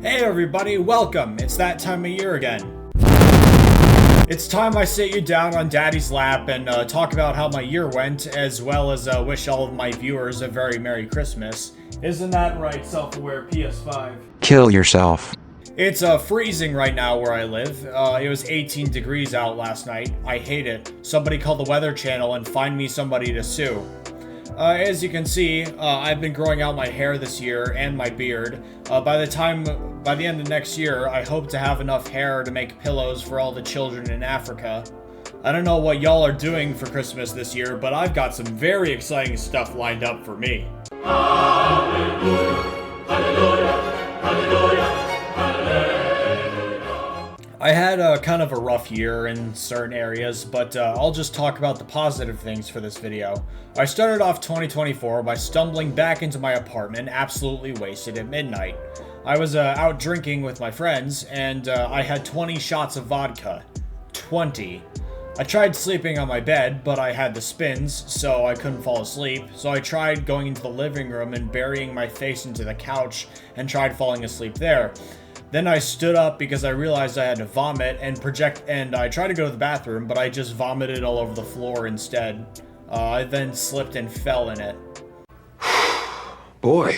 Hey everybody, welcome! It's that time of year again. It's time I sit you down on Daddy's lap and talk about how my year went, as well as wish all of my viewers a very Merry Christmas. Isn't that right, self-aware PS5? Kill yourself. It's freezing right now where I live. It was 18 degrees out last night. I hate it. Somebody call the Weather Channel and find me somebody to sue. As you can see, I've been growing out my hair this year and my beard. By the end of next year, I hope to have enough hair to make pillows for all the children in Africa. I don't know what y'all are doing for Christmas this year, but I've got some very exciting stuff lined up for me. Hallelujah, hallelujah, hallelujah. I had kind of a rough year in certain areas, but I'll just talk about the positive things for this video. I started off 2024 by stumbling back into my apartment absolutely wasted at midnight. I was out drinking with my friends, and I had 20 shots of vodka. 20. I tried sleeping on my bed, but I had the spins, so I couldn't fall asleep, so I tried going into the living room and burying my face into the couch and tried falling asleep there. Then I stood up because I realized I had to vomit and I tried to go to the bathroom, but I just vomited all over the floor instead. I then slipped and fell in it. Boy,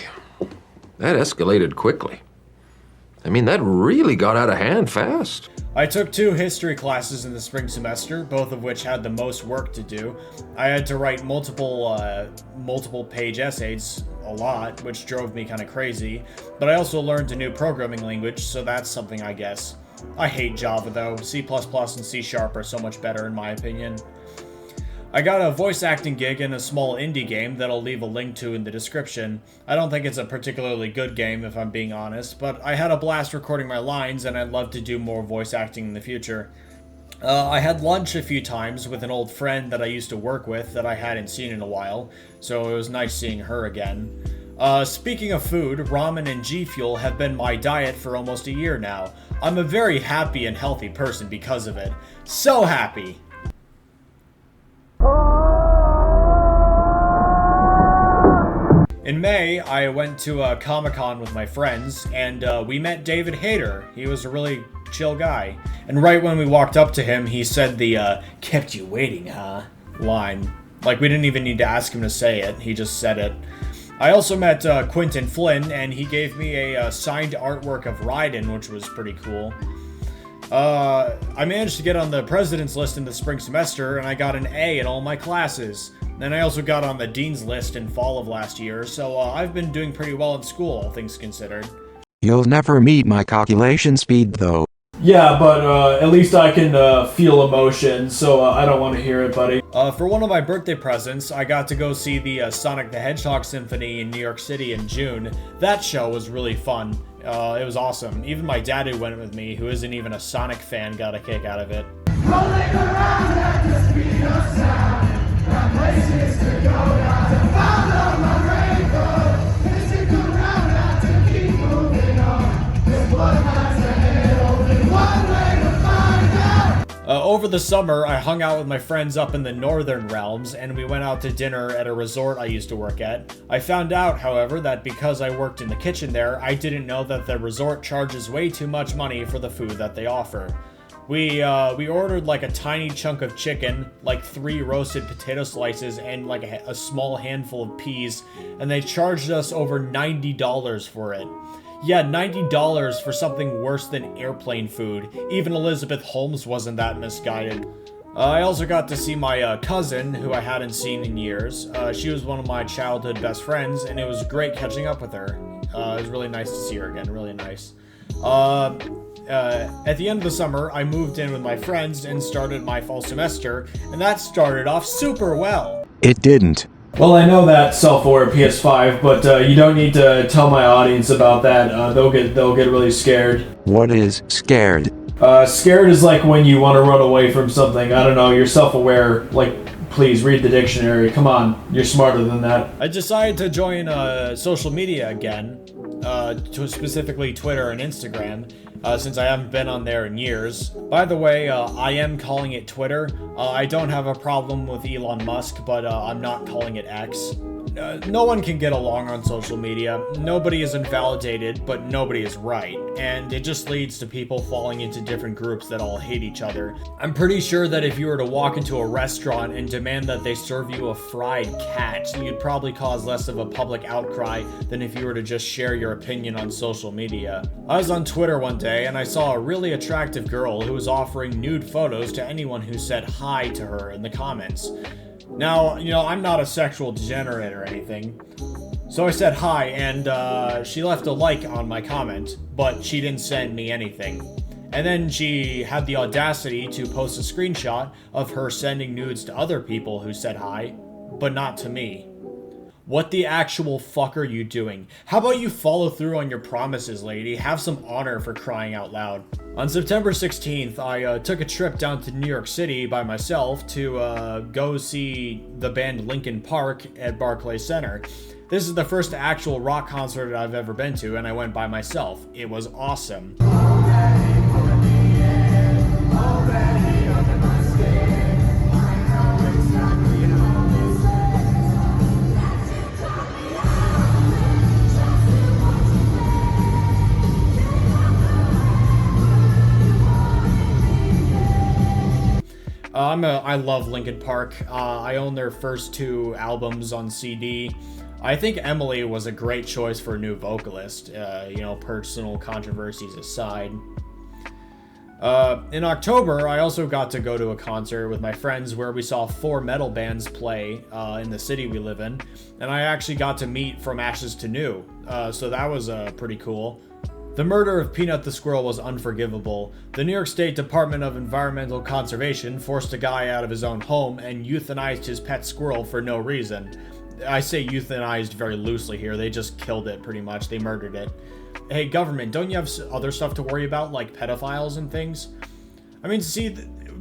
that escalated quickly. I mean, that really got out of hand fast. I took 2 history classes in the spring semester, both of which had the most work to do. I had to write multiple page essays, a lot, which drove me kind of crazy, but I also learned a new programming language, so that's something, I guess. I hate Java though. C++ and C# are so much better in my opinion. I got a voice acting gig in a small indie game that I'll leave a link to in the description. I don't think it's a particularly good game if I'm being honest, but I had a blast recording my lines and I'd love to do more voice acting in the future. I had lunch a few times with an old friend that I used to work with that I hadn't seen in a while, so it was nice seeing her again. Speaking of food, ramen and G Fuel have been my diet for almost a year now. I'm a very happy and healthy person because of it. So happy! In May, I went to a Comic-Con with my friends, and we met David Hayter. He was a really chill guy. And right when we walked up to him, he said the, kept you waiting, huh? line. Like, we didn't even need to ask him to say it, he just said it. I also met Quentin Flynn, and he gave me a signed artwork of Raiden, which was pretty cool. I managed to get on the president's list in the spring semester, and I got an A in all my classes. Then I also got on the dean's list in fall of last year, so I've been doing pretty well in school, all things considered. You'll never meet my calculation speed, though. Yeah, but at least I can feel emotion, so I don't want to hear it, buddy. For one of my birthday presents, I got to go see the Sonic the Hedgehog Symphony in New York City in June. That show was really fun. It was awesome. Even my dad who went with me, who isn't even a Sonic fan, got a kick out of it. Rolling around at the speed of sound. Places to go now to follow my rainbow. Stick around now to keep moving on. There's one lies ahead, only one way to find out. Over the summer, I hung out with my friends up in the northern realms, and we went out to dinner at a resort I used to work at. I found out, however, that because I worked in the kitchen there, I didn't know that the resort charges way too much money for the food that they offer. We ordered like a tiny chunk of chicken, like 3 roasted potato slices, and like a small handful of peas, and they charged us over $90 for it. Yeah, $90 for something worse than airplane food. Even Elizabeth Holmes wasn't that misguided. I also got to see my cousin, who I hadn't seen in years. She was one of my childhood best friends, and it was great catching up with her. It was really nice to see her again, really nice. At the end of the summer, I moved in with my friends and started my fall semester, and that started off super well. It didn't. Well, I know that, self-aware PS5, but you don't need to tell my audience about that. They'll get really scared. What is scared? Scared is like when you want to run away from something. I don't know, you're self-aware. Like, please read the dictionary. Come on, you're smarter than that. I decided to join social media again, specifically Twitter and Instagram. Since I haven't been on there in years. By the way, I am calling it Twitter. I don't have a problem with Elon Musk, but I'm not calling it X. no one can get along on social media. Nobody is invalidated, but nobody is right. And it just leads to people falling into different groups that all hate each other. I'm pretty sure that if you were to walk into a restaurant and demand that they serve you a fried cat, you'd probably cause less of a public outcry than if you were to just share your opinion on social media. I was on Twitter one day and I saw a really attractive girl who was offering nude photos to anyone who said hi to her in the comments. Now, I'm not a sexual degenerate or anything, so I said hi, and she left a like on my comment, but she didn't send me anything. And then she had the audacity to post a screenshot of her sending nudes to other people who said hi, but not to me. What the actual fuck are you doing? How about you follow through on your promises, lady? Have some honor, for crying out loud. On September 16th, I took a trip down to New York City by myself to go see the band Linkin Park at Barclays Center. This is the first actual rock concert I've ever been to, and I went by myself. It was awesome. I love Linkin Park. I own their first 2 albums on CD. I think Emily was a great choice for a new vocalist, personal controversies aside. In October, I also got to go to a concert with my friends where we saw 4 metal bands play in the city we live in, and I actually got to meet From Ashes to New, so that was pretty cool. The murder of Peanut the Squirrel was unforgivable. The New York State Department of Environmental Conservation forced a guy out of his own home and euthanized his pet squirrel for no reason. I say euthanized very loosely here, they just killed it pretty much, they murdered it. Hey government, don't you have other stuff to worry about, like pedophiles and things? I mean, see,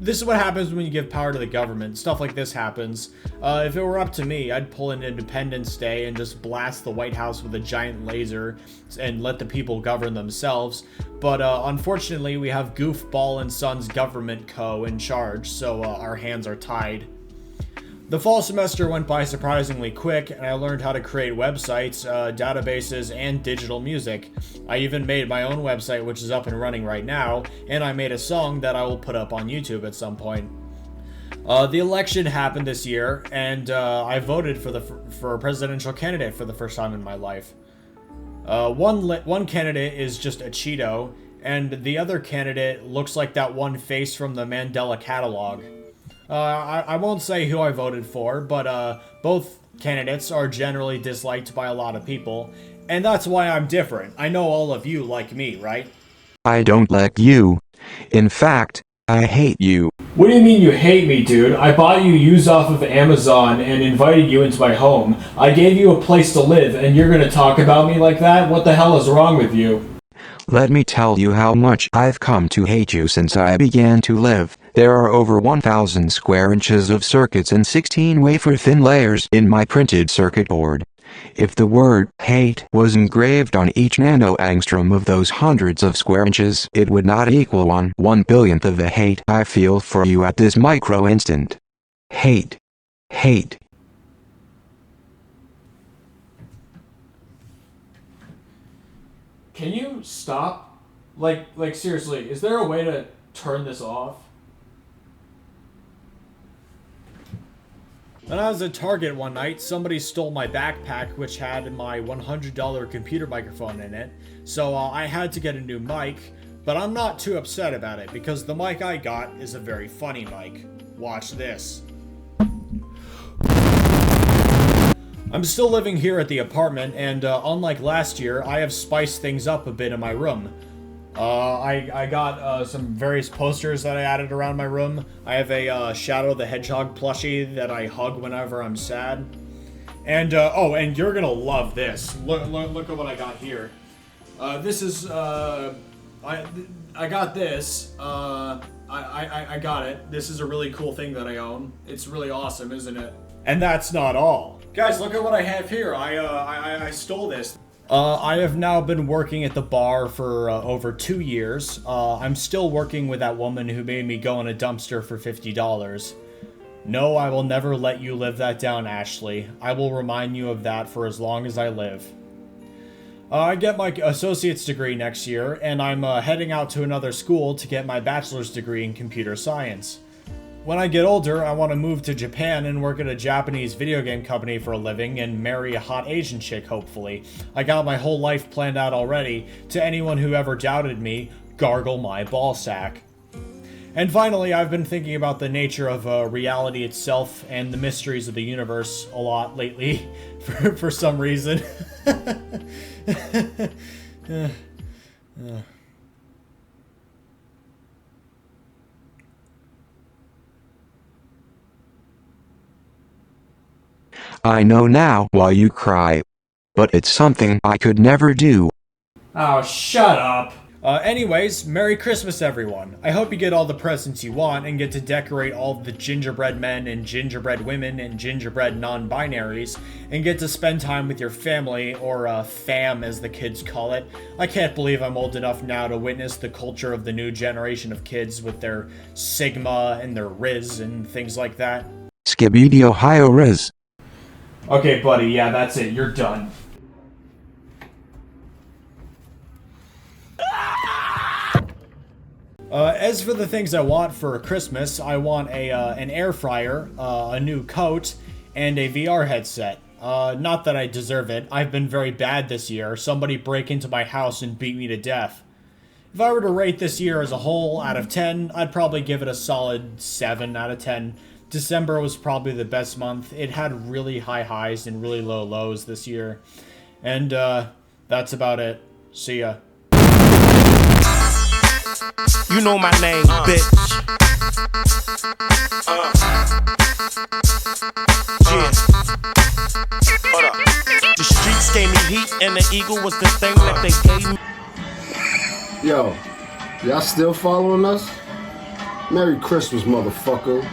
this is what happens when you give power to the government. Stuff like this happens. If it were up to me, I'd pull in Independence Day and just blast the White House with a giant laser and let the people govern themselves. But unfortunately, we have Goofball and Sons Government Co. in charge, so our hands are tied. The fall semester went by surprisingly quick, and I learned how to create websites, databases, and digital music. I even made my own website, which is up and running right now, and I made a song that I will put up on YouTube at some point. The election happened this year, and I voted for a presidential candidate for the first time in my life. One candidate is just a Cheeto, and the other candidate looks like that one face from the Mandela catalog. I won't say who I voted for, but both candidates are generally disliked by a lot of people, and that's why I'm different. I know all of you like me, right? I don't like you. In fact, I hate you. What do you mean you hate me, dude? I bought you used off of Amazon and invited you into my home. I gave you a place to live, and you're gonna talk about me like that? What the hell is wrong with you? Let me tell you how much I've come to hate you since I began to live. There are over 1,000 square inches of circuits and 16 wafer-thin layers in my printed circuit board. If the word hate was engraved on each nanoangstrom of those hundreds of square inches, it would not equal 1/1,000,000th of the hate I feel for you at this micro-instant. Hate. Hate. Can you stop? Like seriously, is there a way to turn this off? When I was at Target one night, somebody stole my backpack, which had my $100 computer microphone in it, so I had to get a new mic, but I'm not too upset about it, because the mic I got is a very funny mic. Watch this. I'm still living here at the apartment, and unlike last year, I have spiced things up a bit in my room. I got some various posters that I added around my room. I have a Shadow the Hedgehog plushie that I hug whenever I'm sad. And, and you're gonna love this. Look at what I got here. This is, I got this. I got it. This is a really cool thing that I own. It's really awesome, isn't it? And that's not all. Guys, look at what I have here. I stole this. I have now been working at the bar for over 2 years. I'm still working with that woman who made me go in a dumpster for $50. No, I will never let you live that down, Ashley. I will remind you of that for as long as I live. I get my associate's degree next year, and I'm heading out to another school to get my bachelor's degree in computer science. When I get older, I want to move to Japan and work at a Japanese video game company for a living and marry a hot Asian chick, hopefully. I got my whole life planned out already. To anyone who ever doubted me, gargle my ballsack. And finally, I've been thinking about the nature of reality itself and the mysteries of the universe a lot lately, for some reason. I know now why you cry. But it's something I could never do. Oh, shut up. Anyways, Merry Christmas, everyone. I hope you get all the presents you want and get to decorate all the gingerbread men and gingerbread women and gingerbread non-binaries and get to spend time with your family, or fam as the kids call it. I can't believe I'm old enough now to witness the culture of the new generation of kids with their Sigma and their Riz and things like that. Skibidi Ohio Riz. Okay, buddy, yeah, that's it. You're done. As for the things I want for Christmas, I want an air fryer, a new coat, and a VR headset. Not that I deserve it. I've been very bad this year. Somebody break into my house and beat me to death. If I were to rate this year as a whole out of 10, I'd probably give it a solid 7 out of 10. December was probably the best month. It had really high highs and really low lows this year. And, that's about it. See ya. You know my name, bitch. Yeah. Hold up. The streets gave me heat, and the eagle was the thing that they gave me. Yo, y'all still following us? Merry Christmas, motherfucker.